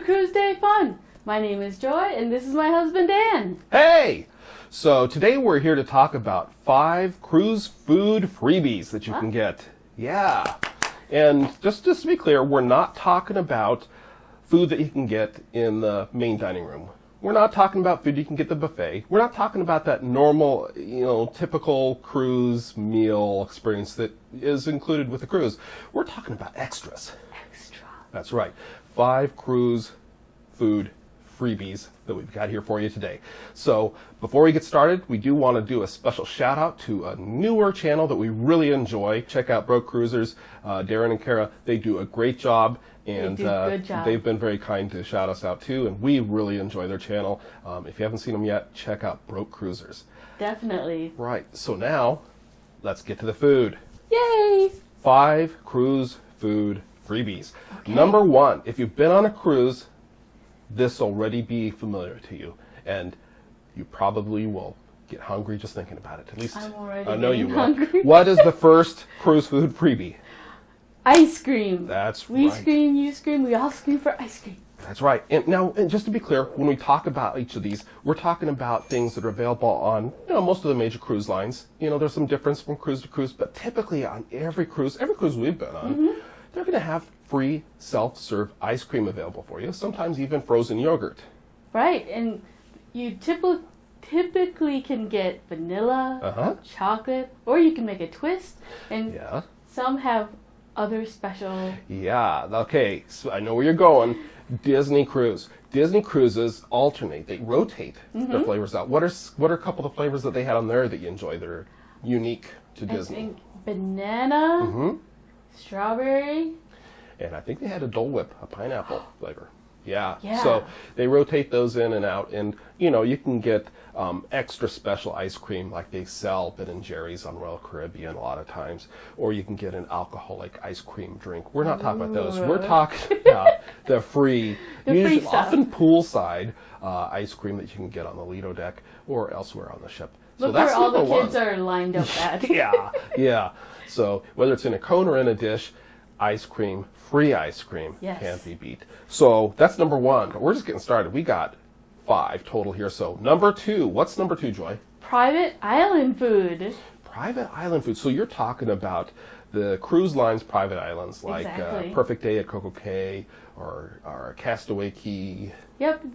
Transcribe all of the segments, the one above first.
Cruise Day Fun. My name is Joy, and this is my husband, Dan. Hey! So today we're here to talk about 5 cruise food freebies that you can get. Yeah. And just to be clear, we're not talking about food that you can get in the main dining room. We're not talking about food you can get at the buffet. We're not talking about that normal, typical cruise meal experience that is included with the cruise. We're talking about extras. Extra. That's right. 5 cruise food freebies that we've got here for you today. So before we get started, we do want to do a special shout out to a newer channel that we really enjoy. Check out Broke Cruisers. Darren and Kara, they do a great job. And they do a good job. They've been very kind to shout us out too, and we really enjoy their channel. If you haven't seen them yet, check out Broke Cruisers. Definitely. Right, so now let's get to the food. Yay! 5 cruise food freebies. Okay. Number 1, if you've been on a cruise, this will already be familiar to you, and you probably will get hungry just thinking about it. At least I'm already I know you will. hungry. What is the first cruise food freebie? Ice cream. That's We right. scream, you scream, we all scream for ice cream. That's right. And now, and just to be clear, when we talk about each of these, we're talking about things that are available on, most of the major cruise lines. There's some difference from cruise to cruise, but typically on every cruise we've been on, they're going to have free self-serve ice cream available for you, sometimes even frozen yogurt. Right, and you typically can get vanilla, chocolate, or you can make a twist, and Yeah. some have other special... Yeah, okay, so I know where you're going. Disney Cruise. Disney Cruises alternate, they rotate their flavors out. What are a couple of flavors that they had on there that you enjoy that are unique to Disney? I think banana, strawberry. And I think they had a Dole Whip, a pineapple flavor. Yeah. Yeah. So they rotate those in and out, and you can get extra special ice cream like they sell Ben & Jerry's on Royal Caribbean a lot of times, or you can get an alcoholic ice cream drink. We're not talking about those. We're talking about the free, free stuff. often poolside ice cream that you can get on the Lido deck or elsewhere on the ship. Look so that's where all the number 1. kids are lined up at. Yeah. So whether it's in a cone or in a dish, free ice cream Yes. can't be beat. So that's number 1. But we're just getting started. We got 5 total here. So number 2, what's number 2, Joy? Private island food. Private island food. So you're talking about the cruise line's private islands, like Exactly. Perfect Day at Coco Cay or Castaway Key. Yep,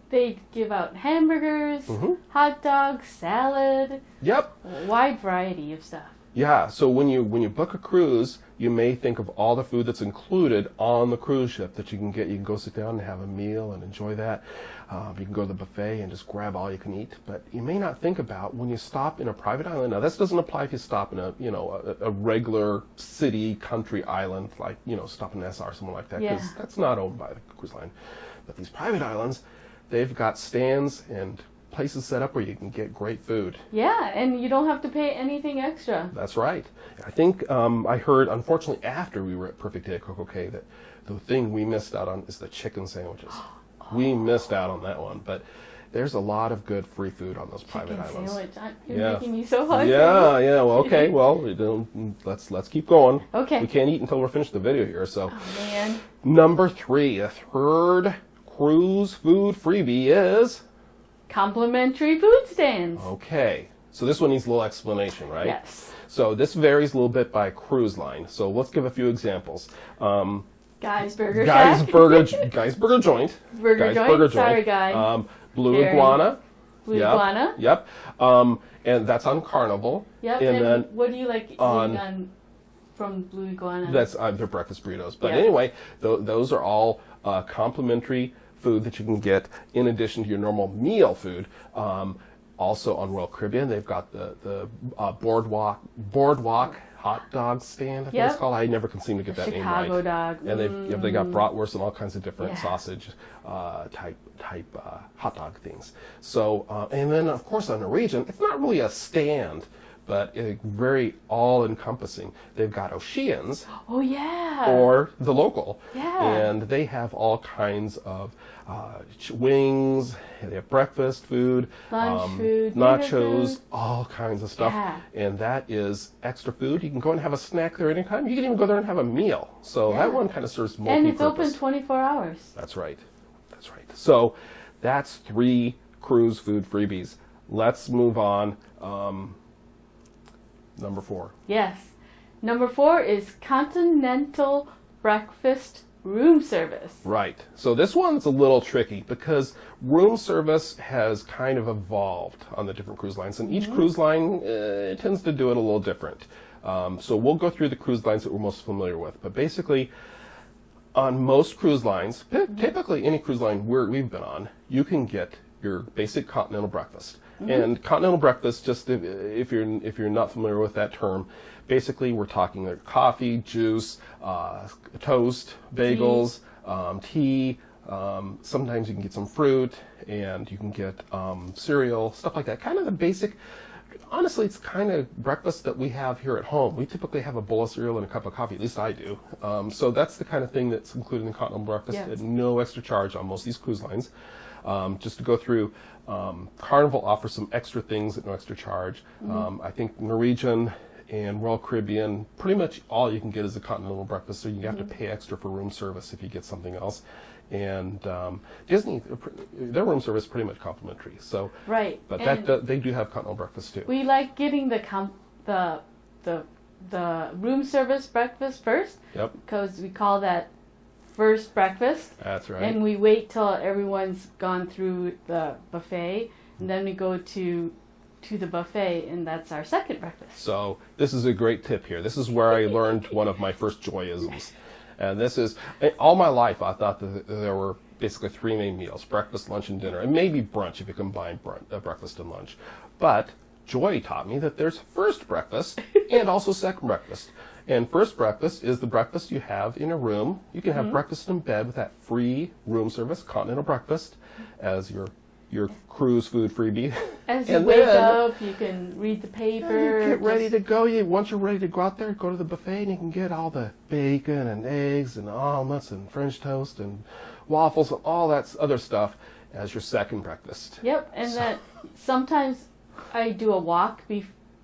they give out hamburgers, hot dogs, salad, Yep. a wide variety of stuff. Yeah, so when you book a cruise, you may think of all the food that's included on the cruise ship that you can get. You can go sit down and have a meal and enjoy that. You can go to the buffet and just grab all you can eat. But you may not think about when you stop in a private island. Now, this doesn't apply if you stop in a regular city, country island, like, stop in SR, something like that, because that's not owned by the cruise line. But these private islands, they've got stands and places set up where you can get great food. Yeah, and you don't have to pay anything extra. That's right. I think I heard, unfortunately, after we were at Perfect Day at Coco Cay, that the thing we missed out on is the chicken sandwiches. We missed out on that one, but there's a lot of good free food on those private islands. Sandwich. You're making me so hungry. Yeah. Well, okay. Well, let's keep going. Okay. We can't eat until we're finished the video here. So, Oh, man. number 3, the third cruise food freebie is... Complimentary food stands. Okay, so this one needs a little explanation, right? Yes. So this varies a little bit by cruise line. So let's give a few examples. Guys Burger Guy's Shack. Guy's Burger Joint. Burger Guy's Joint. Burger Sorry, Guy. Blue Very. Iguana. Blue Yep. Iguana. Yep. And that's on Carnival. Yep, And and then what do you like eating on- from Blue Iguana? that's their breakfast burritos. But Yeah. anyway, those are all complimentary food that you can get in addition to your normal meal food. Also on Royal Caribbean, they've got the boardwalk hot dog stand. I think it's Yep. called. I never can seem to get that name right. Chicago dog. And they got bratwurst and all kinds of different Yeah. sausage type hot dog things. So and then of course on Norwegian, it's not really a stand, but very all-encompassing. They've got Oceans. Oh, yeah. Or the local. Yeah. And they have all kinds of wings, they have breakfast food, lunch food, nachos, all kinds of stuff. Yeah. And that is extra food. You can go and have a snack there anytime. You can even go there and have a meal. So that one kind of serves multi-purpose. And it's open 24 hours. That's right. That's right. So that's 3 cruise food freebies. Let's move on. Number 4. Yes. Number 4 is continental breakfast room service. Right. So this one's a little tricky because room service has kind of evolved on the different cruise lines, and each cruise line tends to do it a little different. So we'll go through the cruise lines that we're most familiar with. But basically, on most cruise lines, typically any cruise line we've been on, you can get your basic continental breakfast. And continental breakfast, just if you're not familiar with that term, basically we're talking like coffee, juice, toast, bagels, tea. Sometimes you can get some fruit, and you can get cereal, stuff like that. Kind of the basic. Honestly, it's kind of breakfast that we have here at home. We typically have a bowl of cereal and a cup of coffee. At least I do. So that's the kind of thing that's included in continental breakfast at no extra charge on most of these cruise lines. Just to go through, Carnival offers some extra things at no extra charge. I think Norwegian and Royal Caribbean, pretty much all you can get is a continental breakfast, so you have to pay extra for room service if you get something else. And Disney, their room service is pretty much complimentary. So, right, but they do have continental breakfast too. We like getting the room service breakfast first. Yep. Because we call that first breakfast. That's right. And we wait till everyone's gone through the buffet, and then we go to the buffet, and that's our second breakfast. So this is a great tip here. This is where I learned one of my first joyisms. And this is, all my life I thought that there were basically 3 main meals: breakfast, lunch, and dinner, and maybe brunch if you combine breakfast and lunch. But Joy taught me that there's first breakfast and also second breakfast. And first breakfast is the breakfast you have in a room. You can have breakfast in bed with that free room service, continental breakfast, as your cruise food freebie. As you wake up, you can read the paper. You get ready to go. Once you're ready to go out there, go to the buffet, and you can get all the bacon and eggs and omelets and French toast and waffles and all that other stuff as your second breakfast. Yep, and that sometimes I do a walk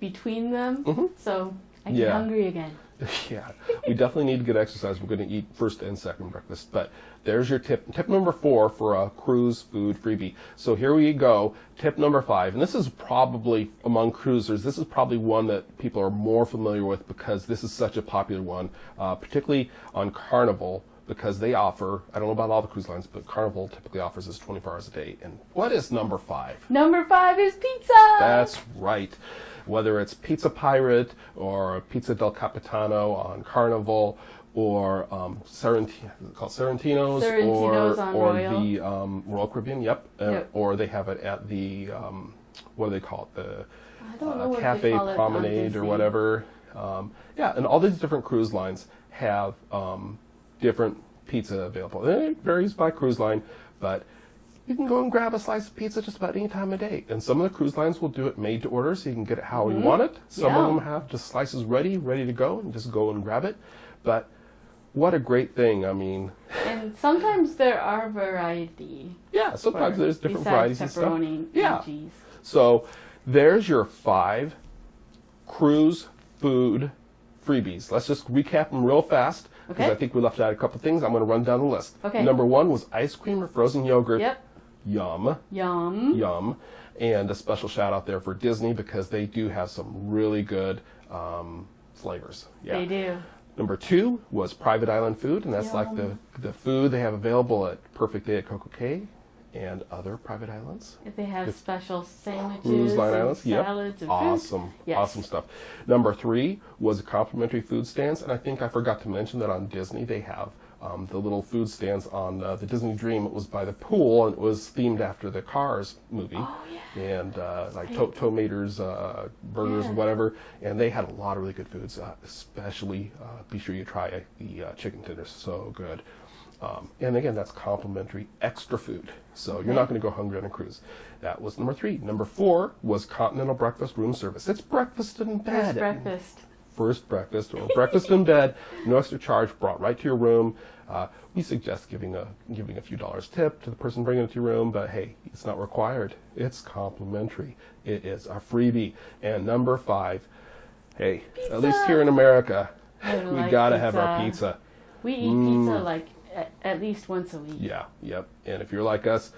between them, so I get hungry again. Yeah, we definitely need to get exercise. We're going to eat first and second breakfast. But there's your tip. Tip number 4 for a cruise food freebie. So here we go. Tip number 5. And this is probably, among cruisers, this is probably one that people are more familiar with because this is such a popular one, particularly on Carnival, because they offer, I don't know about all the cruise lines, but Carnival typically offers this 24 hours a day. And what is number 5? Number 5 is pizza! That's right. Whether it's Pizza Pirate or Pizza del Capitano on Carnival, or Sorrentinos or the Royal Caribbean, or they have it at the what do they call it, the Cafe Promenade or whatever. And all these different cruise lines have different pizza available. And it varies by cruise line, but you can go and grab a slice of pizza just about any time of day. And some of the cruise lines will do it made to order, so you can get it how you want it. Some of them have just slices ready to go, and just go and grab it. But what a great thing, I mean. And sometimes there are variety. Yeah, sometimes there's different varieties and stuff. And cheese. So there's your 5 cruise food freebies. Let's just recap them real fast, because I think we left out a couple things. I'm going to run down the list. Okay. Number 1 was ice cream or frozen yogurt. Yep. Yum. Yum. Yum. And a special shout out there for Disney, because they do have some really good flavors. Yeah. They do. Number 2 was private island food, and that's like the food they have available at Perfect Day at Coco Cay and other private islands. If they have special sandwiches, cruise line islands, salads, and awesome, awesome stuff. Number 3 was complimentary food stands, and I think I forgot to mention that on Disney they have the little food stands on the Disney Dream. It was by the pool, and it was themed after the Cars movie. Oh, yeah. And like Tomaters, burgers, whatever. And they had a lot of really good foods, especially be sure you try the chicken tenders. So good. And again, that's complimentary extra food. So you're not going to go hungry on a cruise. That was number 3. Number 4 was continental breakfast room service. It's breakfast in bed. First breakfast or breakfast in bed, no extra charge, brought right to your room. We suggest giving a few dollars tip to the person bringing it to your room, but hey, it's not required. It's complimentary. It is a freebie. And number 5, hey, pizza. At least here in America, we gotta have our pizza. We eat pizza like at least once a week. Yeah, yep. And if you're like us,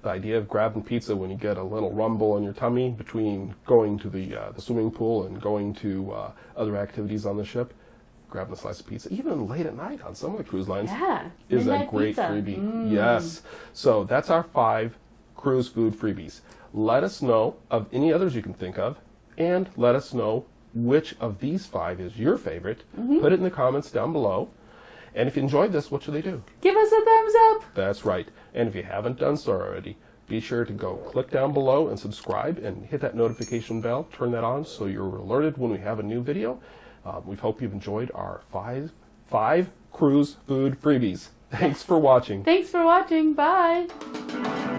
the idea of grabbing pizza when you get a little rumble in your tummy between going to the swimming pool and going to other activities on the ship, grabbing a slice of pizza, even late at night on some of the cruise lines, is a great freebie. Yes. So that's our 5 cruise food freebies. Let us know of any others you can think of, and let us know which of these 5 is your favorite. Put it in the comments down below. And if you enjoyed this, what should they do? Give us a thumbs up. That's right. And if you haven't done so already, be sure to go click down below and subscribe and hit that notification bell. Turn that on so you're alerted when we have a new video. We hope you've enjoyed our 5 cruise food freebies. Thanks for watching. Thanks for watching. Bye.